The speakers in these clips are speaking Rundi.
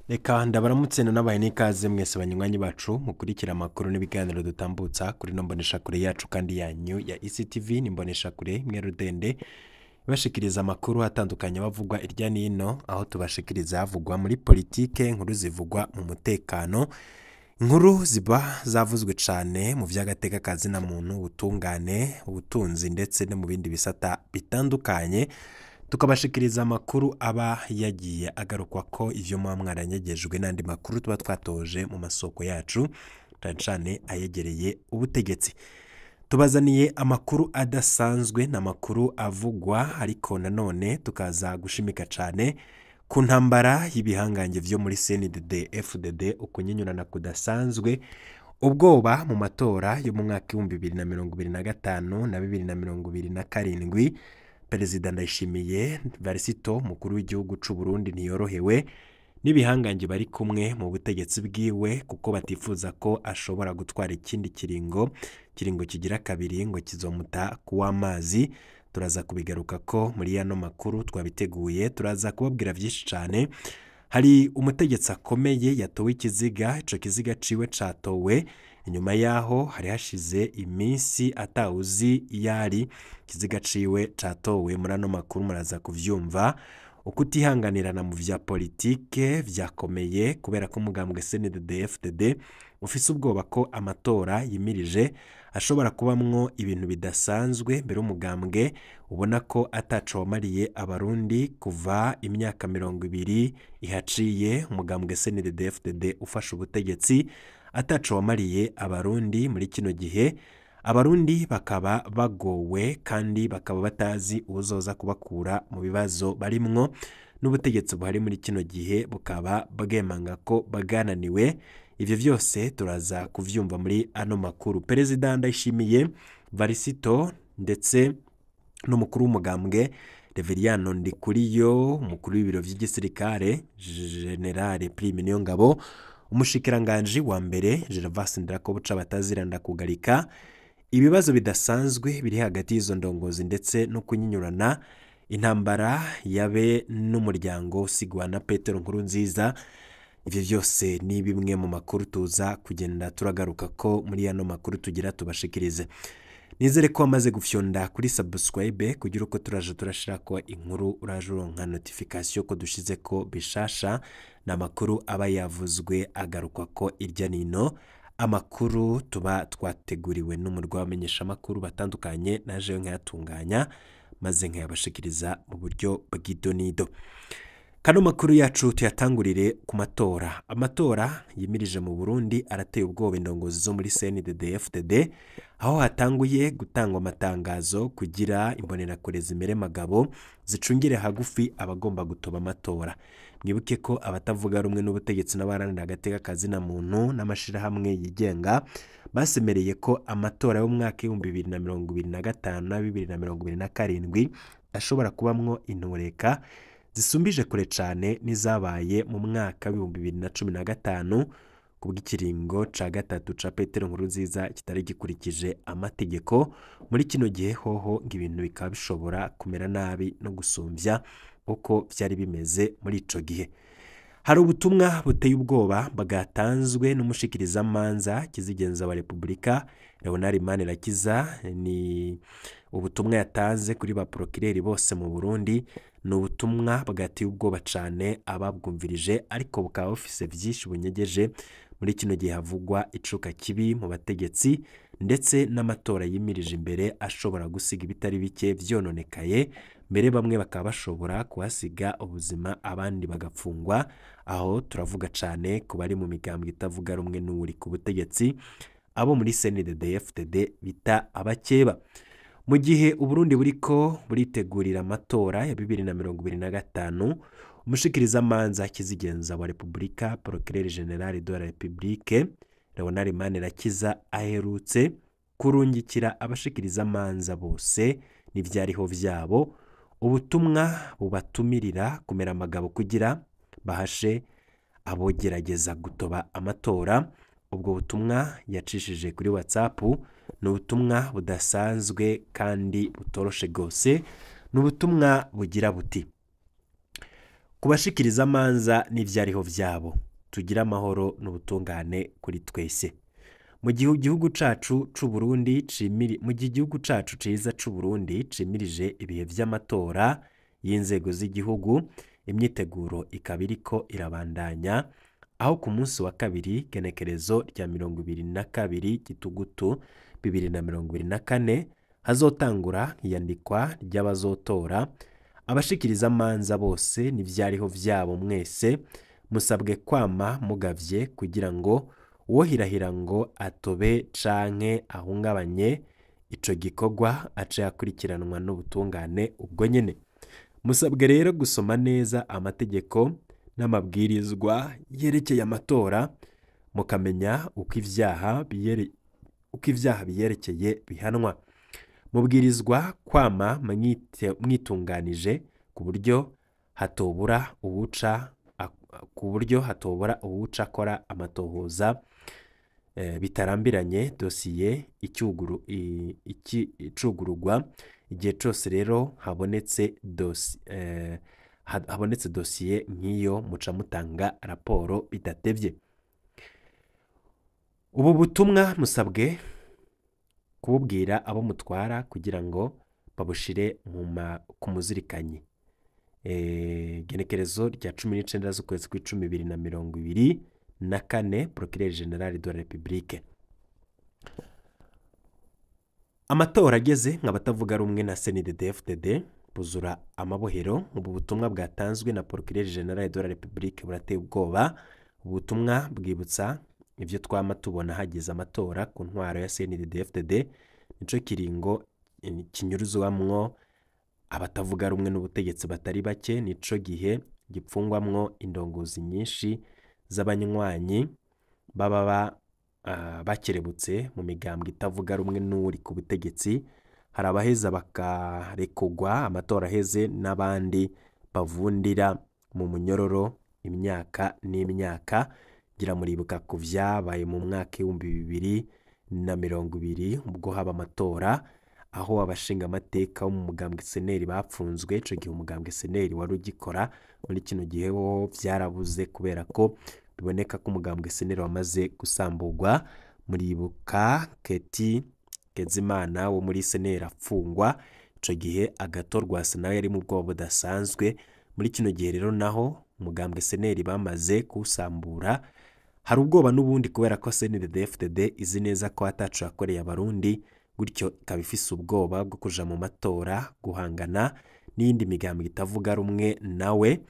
Reka ndabaramutse nabaye n'ikaze mwese banywanyi bacu mukurikira amakuru n'ibiganiro dutambutsa kuri no mboneshakure yacu kandi yanyu ya ECTV n'imboneshakure imwe rudende ibashikiriza amakuru atandukanye bavugwa irya nino aho tubashikiriza havugwa muri politike, inkuru zivugwa mu mutekano, inkuru ziba zavuzwe cane mu vy'agateka kazina muntu, ubutungane, ubutunzi ndetse no mu bindi bisata bitandukanye. Tukabashikiriza amakuru aba yagiye agarukwa ko ivyo muba mwaranyegejwe n'andi makuru tuba twatoje mu masoko yacu cane ayegereye ubutegetsi. Tubazaniye amakuru adasanzwe n'amakuru avugwa ariko nanone tukaza gushimika cane ku ntambara y'ibihangange vyo muri CNDD FDD ukunyinyurana kudasanzwe, ubwoba mu matora yo mu mwaka 2025 na 2027. Perezida Ndayishimiye Varisito mukuru w'igihugu c'u Burundi ntiyorohewe n'ibihangange bari kumwe mu butegetsi bwiwe kuko batifuza ko ashobora gutwara ikindi kiringo kigira kabiri ngo kizomuta kuw'amazi. Turaza kubigaruka ko muri yano makuru twabiteguye, turaza kubabwira vyinshi cane. Hari umutegetsi akomeye yatowe ikiziga, ico kiziga ciwe catowe inyuma yaho hari hashize iminsi atawuzi yari kiziga ciwe catowe. Muri ano makuru muraza kuvyumva ukutihanganirana mu vya politike vyakomeye kubera ko umugambwe CNDD FDD ufise ubwoba ko amatora yimirije ashobora kubamwo ibintu bidasanzwe. Mbere umugambwe ubona ko ataco wamariye abarundi kuva imyaka 20 ihaciye, umugambwe CNDD FDD ufashe ubutegetsi ataco wamariye abarundi. Muri kino gihe abarundi bakaba bagowe kandi bakaba batazi ubuzoza kubakura mu bibazo barimwo, n'ubutegetsi buhari muri kino gihe bukaba bwemanga ko bagananiwe. Ivyo vyose turaza kuvyumva muri ano makuru. Perezida Ndayishimiye Varisito ndetse n'umukuru w'umugambwe Reveriyano Ndikuriyo, umukuru w'ibiro vy'igisirikare General Prime Niyongabo, umushikiranganje wa mbere Gervas Ndirakobuca bataziranda kugarika ibibazo bidasanzwe biri hagati y'izo ndongozi ndetse no kunyinyurana. Intambara yabe n'umuryango usigwa na Petero Nkurunziza. Ivyo vyose ni bimwe mu makuru tuza kugenda turagaruka ko muri yano makuru tugira tubashikirize. Nizere ko wamaze gufyonda kuri subscribe kugira uko turaje turashirako inkuru uraje uronka notification ko dushize ko bishasha na makuru aba yavuzwe agarukwa ko irya nino, amakuru tuba twateguriwe n'umurwa wamenyesha amakuru batandukanye naje nkayatunganya maze nkayabashikiriza mu buryo bw'idonido. Kano makuru yacu tuyatangurire ku matora. Amatora yimirije mu Burundi arateye ubwoba indongozi zo muri CNDD FDD, aho hatanguye gutangwa amatangazo kugira imbonerakure zimere magabo zicungire hagufi abagomba gutoba amatora. Mwibuke ko abatavuga rumwe n'ubutegetsi n'abaranira agateka kazina muntu n'amashirahamwe yigenga basemereye ko amatora yo mu mwaka 2025 na 2027 ashobora kubamwo intureka zisumbije kure cane nizabaye mu mwaka 2015 kubw'ikiringo ca gatatu ca Petero Nkurunziza kitari gikurikije amategeko. Muri kino gihe hoho ng'ibintu bikaba bishobora kumera nabi no gusumvya uko vyari bimeze muri ico gihe. Hari ubutumwa buteye ubwoba bwatanzwe n'umushikiriza manza kizigenza wa Republika Leonard Manirakiza. Ni ubutumwa yatanze kuri ba procureur bose mu Burundi. Ni ubutumwa bwateye ubwoba cane ababwumvirije, ariko bukaba bufise vyinshi bunyegeje. Muri kino gihe havugwa icuka kibi mu bategetsi ndetse n'amatora yimirije imbere ashobora gusiga ibitari bike vyononekaye, mbere bamwe bakaba bashobora kuhasiga ubuzima abandi bagapfungwa. Aho turavuga cane ku bari mu migambwe itavuga rumwe n'uri ku butegetsi, abo muri CNDD FDD bita abakeba. Mu gihe Uburundi buriko buritegurira amatora ya 2025, umushikiriza manza kizigenza wa Republika Procureur General de la République Leonard Manirakiza aherutse kurungikira abashikiriza manza bose n'ivyariho vyabo ubutumwa bubatumirira kumera amagabo kugira bahashe abogerageza gutoba amatora. Ubwo butumwa yacishije kuri WhatsApp ni ubutumwa budasanzwe kandi butoroshe gose. Ni ubutumwa bugira buti: kubashikiriza amanza n'ivyariho vyabo tugira amahoro n'ubutungane kuri twese mu gihe igihugu cacu c'u Burundi mu gihe igihugu cacu ciza c'u Burundi cimirije ibihe vy'amatora y'inzego z'igihugu imyiteguro ikaba iriko irabandanya aho ku munsi wa kabiri genekerezo rya 22 Gitugutu 2024 hazotangura iyandikwa ry'abazotora abashikiriza amanza bose n'ivyariho vyabo mwese musabwe kwama mugavye kugira ngo uwohirahira ngo atobe canke ahungabanye ico gikorwa ace yakurikiranwa n'ubutungane ubwo nyene musabwe rero gusoma neza amategeko n'amabwirizwa yerekeye amatora mukamenya uko ivyaha biyerekeye bihanwa mubwirizwa kwama mwitunganije ku buryo hatobura uwuca akora amatohoza bitarambiranye dosiye icugururwa igihe cose rero habonetse dosiye nk'iyo muca mutanga raporo bidatevye ubu butumwa musabwe kububwira abo mutwara kugira ngo babushire ku muzirikanyi genekerezo rya 19 z'ukwezi kw'icumi 2024 Procureur General de la République amatora ageze nk'abatavuga rumwe na CNDD-FDD buzura amabohero ubu butumwa bwatanzwe na Procureur General de la République burateye ubwoba ubutumwa bwibutsa ivyo twama tubona hagize amatora ku ntwaro ya CNDD-FDD nico kiringo kinyuruzwamwo abatavuga rumwe n'ubutegetsi batari bake nico gihe gipfungwamwo indongozi nyinshi z'abanywanyi baba bakerebutse mu migambwe itavuga rumwe n'uri ku butegetsi hari abaheza bakarekugwa amatora aheze n'abandi bavundira mu munyororo imyaka n'imyaka gira muribuka ku vyabaye mu mwaka 2020 ubwo haba amatora aho abashinga amateka wo mu mugambwe seneri bapfunzwe ico gihe umugambwe seneri wari ugikora muri kino gihe ho vyarabuze kubera ko biboneka ko umugambwe seneri wamaze gusamburwa muribuka Kezimana wo muri seneri apfungwa ico gihe agatorwa Sena yari mu bwoba budasanzwe muri kino gihe rero naho umugambwe seneri bamaze kusambura hari ubwoba n'ubundi kubera ko CNDD-FDD izi neza ko atacu yakoreye abarundi gutyo ikaba ifise ubwoba bwo kuja mu matora guhangana n'indi migambwe itavuga rumwe nawe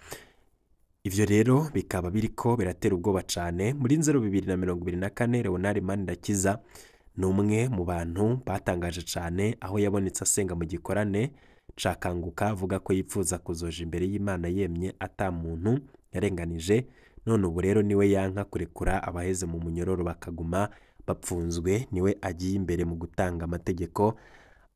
ivyo rero bikaba biriko biratera ubwoba cane muri 2024 Leonard Manirakiza numwe mu bantu batangaje cane aho yabonetse asenga mu gikorane cakanguka avuga ko yipfuza kuzoja imbere y'Imana yemye ata muntu yarenganije none ubu rero niwe yanka kurekura abaheze mu munyororo bakaguma bapfunzwe niwe agiye imbere mu gutanga amategeko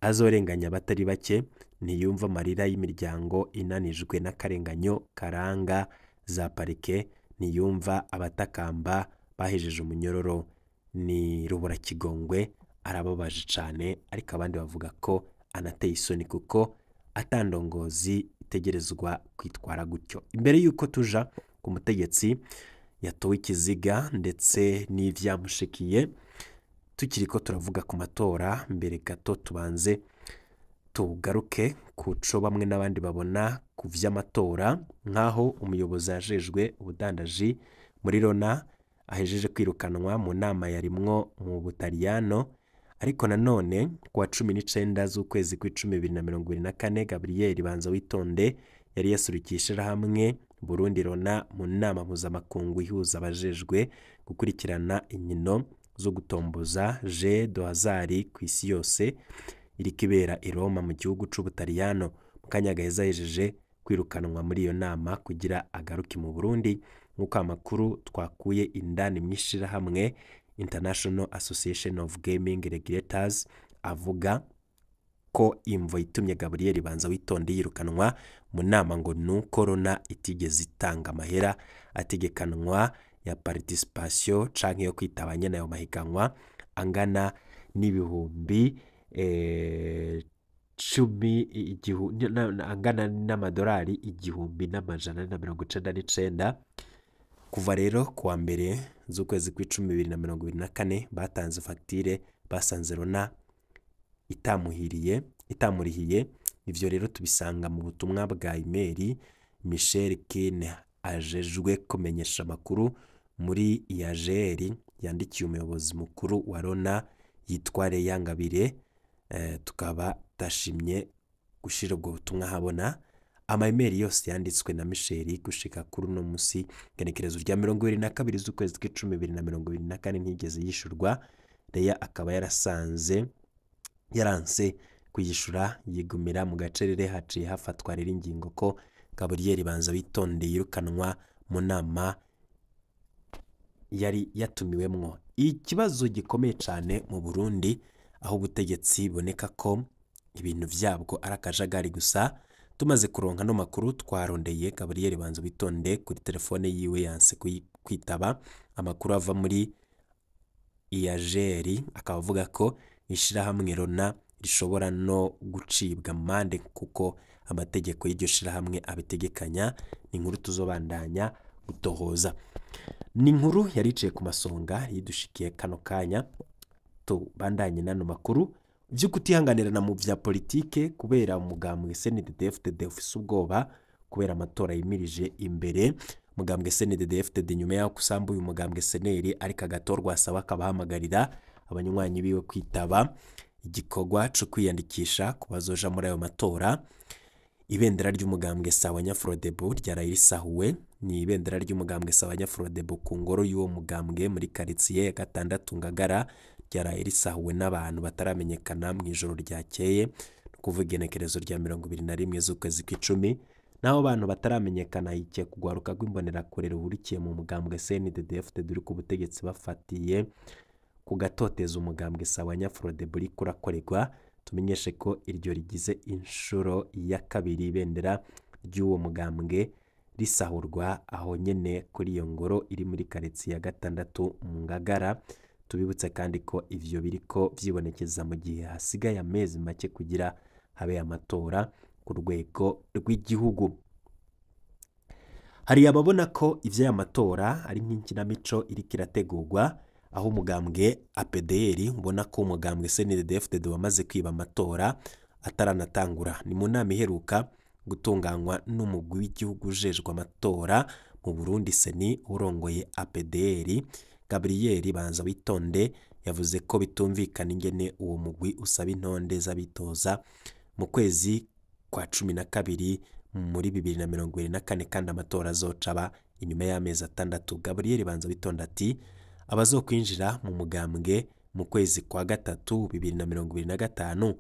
azorenganya abatari bake ntiyumva amarira y'imiryango inanijwe n'akarenganyo karanga za parike ntiyumva abatakamba bahejeje umunyororo ni rubura kigongwe arababaje cane ariko abandi bavuga ko anateye isoni kuko atandongozi itegerezwa kwitwara gutyo imbere yuko tuja ku mutegetsi yatowe ikiziga ndetse n'ivyamushikiye tukiriko turavuga ku matora mbere gato tubanze tugaruke kuco bamwe n'abandi babona ku vy'amatora nkaho umuyobozi ajejwe ubudandaji muri Rona ahejeje kwirukanwa mu nama yarimwo mu Butaliyano ariko nanone kwa 19 z'ukwezi kw'icumi 2024 Gabriel Banza Witonde yari yasurukishira hamwe Burundi Rona mu nama mpuzamakungu ihuza abajejwe gukurikirana inkino zo gutomboza Jeux de Hasard kw'isi yose iri kibera i Roma mu gihugu c'Ubutaliyano mukanya gaheza yejeje kwirukanwa muri iyo nama kugira agaruke mu Burundi nk'uko amakuru twakuye indani mwishira hamwe International Association of Gaming Regulators avuga ko imvo itumye Gabriel Banza Witonde yirukanwa mu nama ngo nuko Rona itigeze itanga amahera ategekanwa ya participation canke yo kwitabanya nayo mahiganwa angana n'ibihumbi angana n'amadolari 1,199 kuva rero kuwa mbere z'ukwezi kw'icumi 2024 batanze fagitire basanze Rona itamurihiye. Ivyo rero tubisanga mu butumwa bwa imeri Michel Kine ajejwe kumenyesha amakuru muri IAGR yandikiye umuyobozi mukuru wa Rona yitwa Leya Ngabire. Tukaba tashimye gushira ubwo butumwa habona. Ama-email yose yanditswe na Michel gushika kuri uno musi genekerezo rya 22 z'ukwezi kw'icumi 2024 ntigeze yishurwa. Leya akaba yaranse kuyishura yigumira mu gacerere. Haciye hafatwa rero ingingo ko Gabriel Banza Witonde yirukanwa mu nama yari yatumiwemwo. Ikibazo gikomeye cyane mu Burundi aho ubutegetsi boneka ko ibintu vyabwo arakajagari gusa. Tumaze kuronka no makuru twarondeye Gabriel Banza Witonde kuri telefone yiwe yanse kwitaba. Amakuru ava muri IAGR akaba avuga ko ishirahamwe Rona rishobora no gucibwa amande kuko amategeko y'iryo shirahamwe abitegekanya. Ni inkuru tuzobandanya gutohoza. Ni inkuru yariciye ku masonga yidushikiye kano kanya. Tubandanye nano makuru vyo kutihanganirana mu vya politike kubera umugambwe CNDD-FDD ufise ubwoba kubera amatora yimirije imbere. Umugambwe CNDD-FDD nyuma yaho kusambuye umugambwe CNL ariko agatorwa asaba akabahamagarira abanywanyi biwe kwitaba igikorwa cyo kwiyandikisha kubazoja muri ayo matora. Ibendera ry'umugambwe Sawanya Frodebu ryarayirisahuwe. Ni ibendera ry'umugambwe Sawanya Frodebu ku ngoro y'uwo mugambwe muri quartier ya 6 Ngagara ryarayirisahuwe n'abantu bataramenyekana mu ijoro ryakeye kuvuga igenekerezo rya 21 z'ukwezi kw'icumi. Naho abantu bataramenyekana yikiye kugwaruka rw'imbonera kure ruhurikiye mu mugambwe CNDD-FDD uri ku butegetsi bafatiye ku gatoteza umugambwe Sawanya Frodebu kurakorerwa. Tumenyeshe ko iryo rigize inshuro ya kabiri ibendera ry'uwo mugambwe risahurwa aho nyene kuri iyo ngoro iri muri quartier ya 6 mu Ngagara. Tubibutse kandi ko ivyo biriko vyibonekeza mu gihe hasigaye amezi make kugira habe amatora ku rwego rw'igihugu. Hari ababona ko ivyo y'amatora ari nk'inkinamico iri kirategurwa aho umugambwe APDR ubona ko umugambwe CNDD-FDD wamaze kwiba amatora ataranatangura. Ni mu nama iheruka gutunganywa n'umugwi w'igihugu ujejwe amatora mu Burundi seni urongoye APDR Gabriel Banza Witonde yavuze ko bitumvikana ingene uwo mugwi usaba intonde z'abitoza mu kwezi kwa 12 muri 2024 kandi amatora azocaba inyuma y'amezi 6. Gabriel Banza Witonde ati abazokwinjira mu mugambwe mu kwezi kwa 3 2025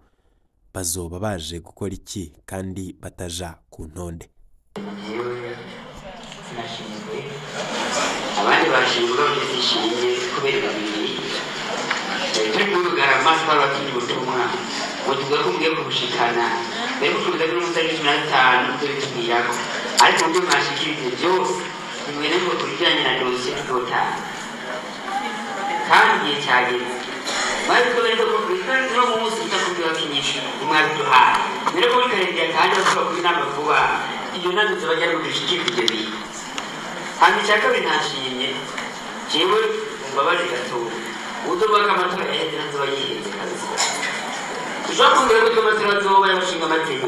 bazoba baje gukora iki kandi bataja ku ntonde. Abandi bashinzwe bizishimiye kubera babiri turi kugarama twabakindi butumwa ngo tugakumbye kubushikana rero kuza no mutari 15 tubitubirako ariko byo mashikirije byose nimwene ngo turijanye na dosiye tota kandi cyageze bari kubera ko kandi no munsi cyakubwira kinyinshi imwaduhaye rero ko bikarenga kandi basaba kubinama vuba iyo nazo bajya gushikirije bi handi cyaka binashimye jewe mbabari gato udubaka amatora y'edera zo yiheze kazi ushobora ko amatora zoba yabashinga amategeko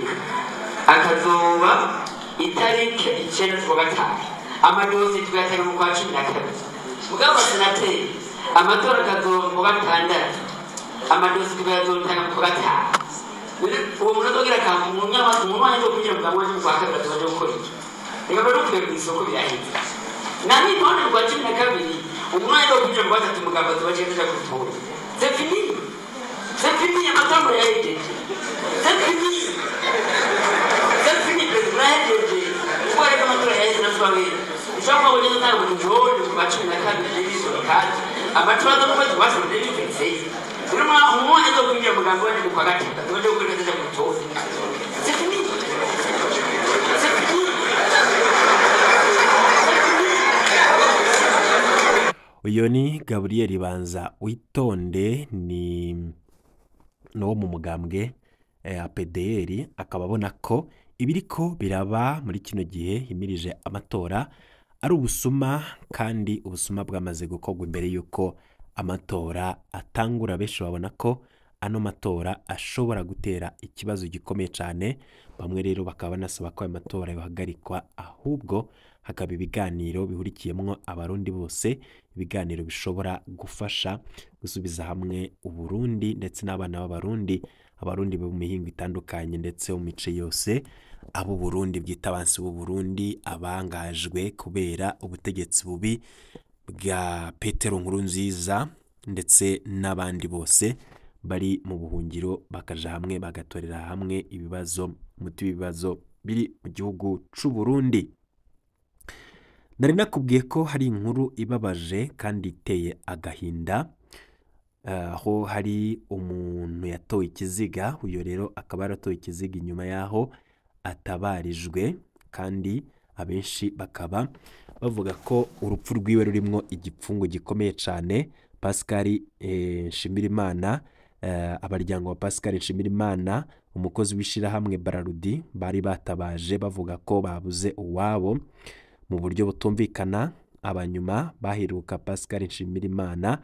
akazoba itarike 9 z'ukwa 5 amadosi twatanga mu kwa 12 mugabo senateri amatora akazoba mu kwa 6 amadosi twatanga mu kwa 5 uwo muntu azogira akantu mu mwanya wo kugira ngo amwe mu kwa 2 azoje gukora iki reka bari kuvuga ku isoko byaheze nani none kwa 12 umwanya wo kugira ngo batatu mugabo azoje kutora c'est fini amatora yahejeje c'est fini president kwa reka amatora yahejeje na twawe ushaka ngo ugende ntabwo njone ku kwa 12 n'ibizo kandi amatora zo kwa 12 n'ibizo urimo umwanya wo kugira ngo mugabo azoje kwa 3 azoje kutora c'est fini. Uyo ni Gabriel Banza Witonde ni no mu mugambwe APDR akaba abona ko ibiriko biraba muri kino gihe himirije amatora ari ubusuma, kandi ubusuma bwamaze gukorwa imbere y'uko amatora atangura. Benshi babona ko ano matora ashobora gutera ikibazo gikomeye cyane. Bamwe rero bakaba banasaba ko ayo matora yohagarikwa, ahubwo hakaba ibiganiro bihurikiyemo abarundi bose, ibiganiro bishobora gufasha gusubiza hamwe Uburundi ndetse n'abana b'abarundi, abarundi bo mu mihingo itandukanye ndetse mu mice yose, abo Burundi bwita abansi b'u Burundi, abangajwe kubera ubutegetsi bubi bwa Petero Nkurunziza ndetse n'abandi bose bari mu buhungiro, bakaja hamwe bagatorera hamwe ibibazo, umuti w'ibibazo biri mu gihugu c'u Burundi. Nari nakubwiye ko hari inkuru ibabaje kandi iteye agahinda, aho hari umuntu yatoye ikiziga. Uyo rero akaba yaratoye ikiziga inyuma yaho atabarijwe, kandi abenshi bakaba bavuga ko urupfu rwiwe rurimwo igipfungu gikomeye cyane. Pascal Nshimirimana, abaryango wa Pascal Nshimirimana, umukozi w'ishirahamwe Braludi, bari batabaje bavuga ko babuze uwabo mu buryo butumvikana. Abanyuma baheruka Pascal Nshimirimana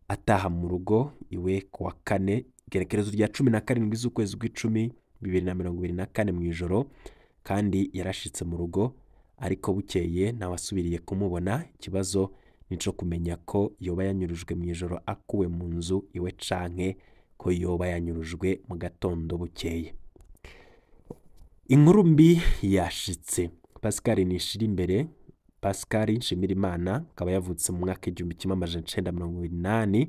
ataha mu rugo iwe kuwa kane igerekerezo rya 17 z'ukwezi kw'icumi 2024 mu ijoro, kandi yarashitse mu rugo, ariko bukeye ntawasubiriye kumubona. Ikibazo nico kumenya ko yoba yanyurujwe mu ijoro akuwe mu nzu iwe, canke ko yoba yanyurujwe mu gatondo bukeye. Inkuru mbi yashitse. Pascal Nshimirimana akaba yavutse mu mwaka 1928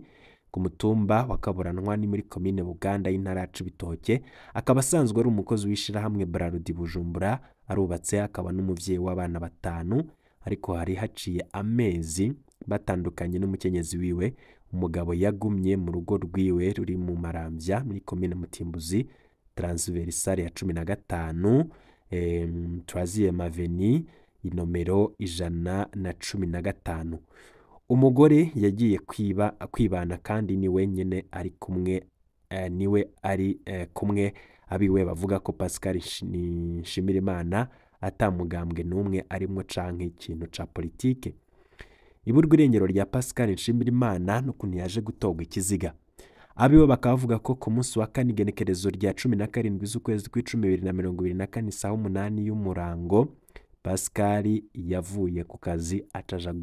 ku mutumba wa Kaburanwa ni muri komine Buganda y'intara ya Cibitoke. Akaba asanzwe ari umukozi w'ishirahamwe Braludi Bujumbura, arubatse, akaba n'umuvyeyi w'abana 5, ariko hari haciye amezi batandukanye n'umukenyezi wiwe. Umugabo yagumye mu rugo rwiwe ruri mu Maramvya muri komine Mutimbuzi, transversale ya 15, troisième avenue inomero 115. Umugore yagiye kwibana, kandi ni wenyene ari kumwe, kumwe abiwe bavuga ko Pascal Nshimirimana atamugambwe n'umwe arimwo canke ikintu ca politike. Iburwa irengero rya Pascal Nshimirimana n'ukuntu yaje gutogwa ikiziga. Abiwe bakavuga ko ku munsi wa kane igenekerezo rya 17 z'ukwezi kw'icumi 2024 saa 8 y'umurango, Pascal yavuye ku kazi ataja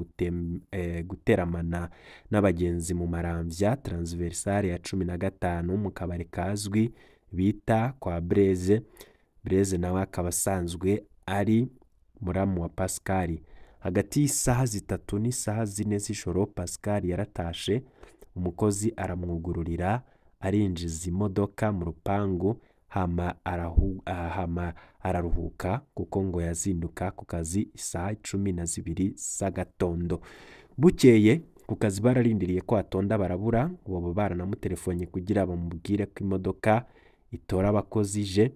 guteramana n'abagenzi mu Maramvya, transversale ya 15 mu kabare kazwi bita kwa Blaise. Blaise nawe akaba asanzwe ari muramu wa Pascal. Hagati y'isaha 3 n'isaha 4 z'ijoro Pascal yaratashe, umukozi aramwugururira, arinjiza imodoka mu rupangu, hama araruhuka kuko ngo yazinduka ku kazi isaha 12 z'agatondo. Bukeye ku kazi bararindiriye ko atonda barabura, bobo baranamutelefone kugira bamubwire ko imodoka itora abakozi je,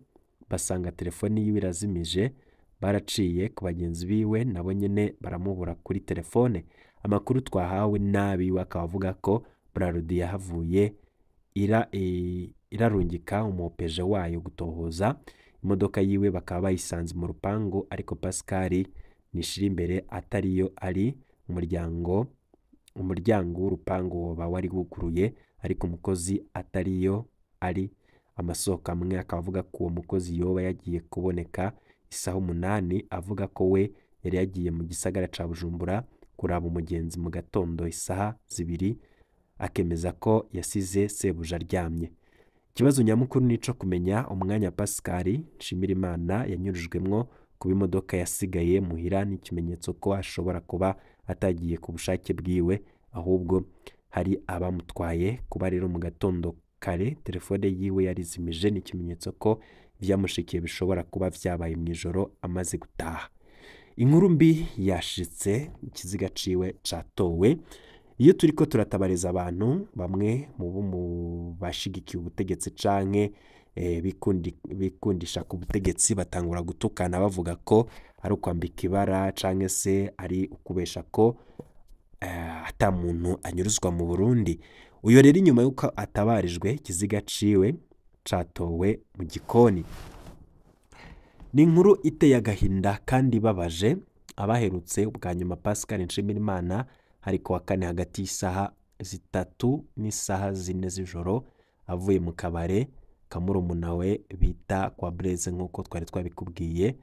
basanga telefoni yiwe irazimije. Baraciye ku bagenzi biwe, nabo nyene baramubura kuri telefone. Amakuru twahawe nabi wakavuga ko Braludi yahavuye irarungika umupeje wayo gutohoza imodoka yiwe, bakaba bayisanze mu rupango, ariko Pascal Nshimirimana atariyo ari. Umuryango w'urupango woba wari wuguruye, ariko umukozi atariyo ari. Amasoko amwe akavuga ko uwo mukozi yoba yagiye kuboneka isaha 8, avuga ko we yari yagiye mu gisagara ca Bujumbura kuraba umugenzi mu gatondo isaha 2, akemeza ko yasize sebuja aryamye. Ikibazo nyamukuru nico kumenya umwanya Pascal Nshimirimana yanyurujwemwo, kuba imodoka yasigaye muhira n'ikimenyetso ko ashobora kuba atagiye ku bushake bwiwe, ahubwo hari abamutwaye. Kuba rero mu gatondo kare telefone yiwe yarizimije n'ikimenyetso ko vyamushikiye bishobora kuba vyabaye mu ijoro amaze gutaha. Inkuru mbi yashitse, ikiziga ciwe catowe. Iyo turiko turatabariza abantu bamwe mu bashigikiye ubutegetsi canke bikundisha ku butegetsi, batangura gutukana bavuga ko ari ukwambika ibara canke se ari ukubesha ko ata muntu anyuruzwa mu Burundi. Uyo rero inyuma yuko atabarijwe ikiziga ciwe, catowe mu gikoni. Ni inkuru iteye agahinda kandi ibabaje. Abaherutse ubwa nyuma Pascal Nshimirimana hari kuwa kane hagati y'isaha 3 n'isaha 4 z'ijoro avuye mu kabare kamurumuna we bita kwa Blaise nk'uko twari twabikubwiye,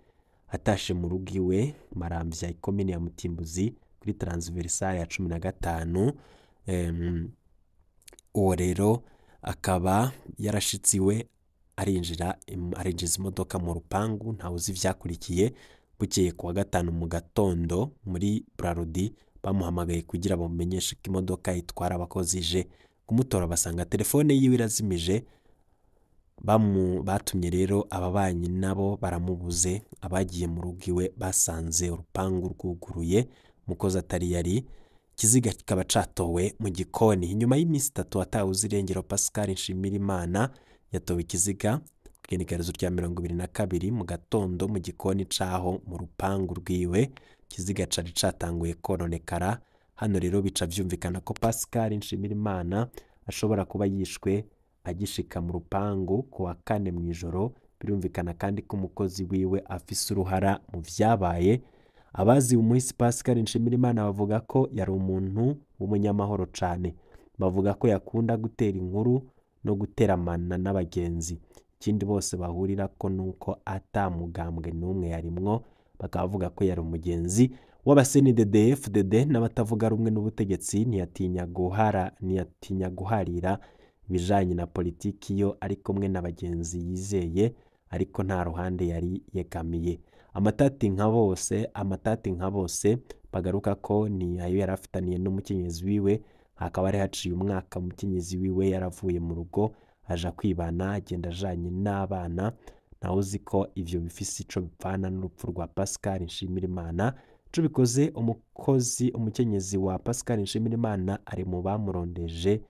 atashe mu rugo iwe Maramvya ikomine ya Mutimbuzi kuri transversale ya 15. Uwo rero akaba yarashitsiwe arinjiza imodoka mu rupangu, ntawe uzi ivyakurikiye. Bukeye kuwa gatanu mu gatondo muri Brarudi bamuhamagaye kugira bamumenyeshe ko imodoka itwara abakozi ije kumutora, basanga telefone yiwe irazimije. Batumye rero ababanyi nabo baramubuze. Abagiye mu rugo iwe basanze urupangu rwuguruye, umukozi atari yari. Ikiziga kikaba catowe mu gikoni. Inyuma y'iminsi 3 atawuzi irengero Pascal Nshimirimana yatowe ikiziga kw'igenekerezo rya 22 mu gatondo mu gikoni caho mu rupangu rwiwe. Ikiziga cari catanguye kononekara. Hano rero bica vyumvikana ko Pascal Nshimirimana ashobora kuba yishwe agishika mu rupangu kuwa kane mw'ijoro. Birumvikana kandi ko umukozi wiwe afise uruhara mu vyabaye. Abazi umuhisi Pascal Nshimirimana bavuga ko yari umuntu w'umunyamahoro cane. Bavuga ko yakunda gutera inkuru no guteramana n'abagenzi. Ikindi bose bahurira ko nuko atamugambwe n'umwe yarimwo. Bakavuga ko yari umugenzi w'abasenidede FDD n'abatavuga rumwe n'ubutegetsi. Ntiyatinya guharira ibijanye na politiki yo ari kumwe n'abagenzi yizeye, ariko nta ruhande yari yegamiye. Amatati nka bose bagaruka ko ni ayo yarafitaniye n'umukenyezi wiwe. Hakaba ari haciye umwaka umukenyezi wiwe yaravuye mu rugo aja kwibana, agenda ajanye n'abana. Naho uzi ko ivyo bifise ico bipfana n'urupfu rwa Pascal Nshimirimana. Ico bikoze umukenyezi wa Pascal Nshimirimana ari mu bamurondeje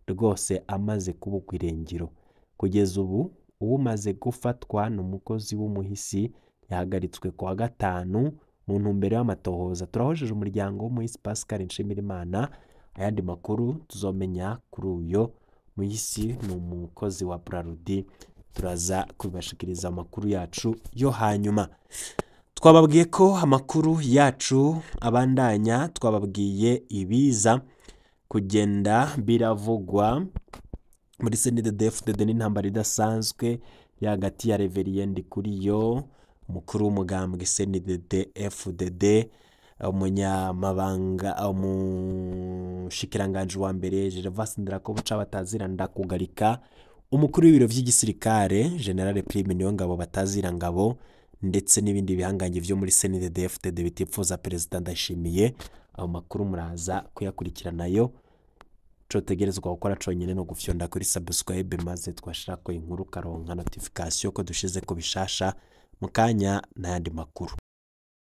rwose amaze kubugwa irengero. Kugeza ubu umaze gufatwa n'umukozi w'umuhisi yahagaritswe kuwa gatanu mu ntumbero y'amatohoza. Turahojeje umuryango w'umuhisi Pascal Nshimirimana. Ayandi makuru tuzomenya kuri uyo muhisi ni umukozi wa Brarudi. Turaza kubashikiriza amakuru yacu yo hanyuma. Twababwiye ko amakuru yacu abandanya. Twababwiye ibiza kugenda biravugwa muri CNDD-FDD n'intambara idasanzwe hagati ya Reverien Ndikuriyo umukuru w'umugambwe CNDD-FDD, umunyamabanga umushikiranganje wa mbere Gervas Ndirakobuca batazira ndakugarika, umukuru w'ibiro vy'igisirikare General Prime Niyongabo batazira ngabo, ndetse n'ibindi bihanganye vyo muri CNDD-FDD bitipfuza Perezida Ndayishimiye. Aho makuru muraza kuyakurikiranayo. Cotegerezwa gukora conyene no gufyonda kuri subscribe maze twashirako inkuru karonka notification ko dushize ko bishasha mu kanya n'ayandi makuru.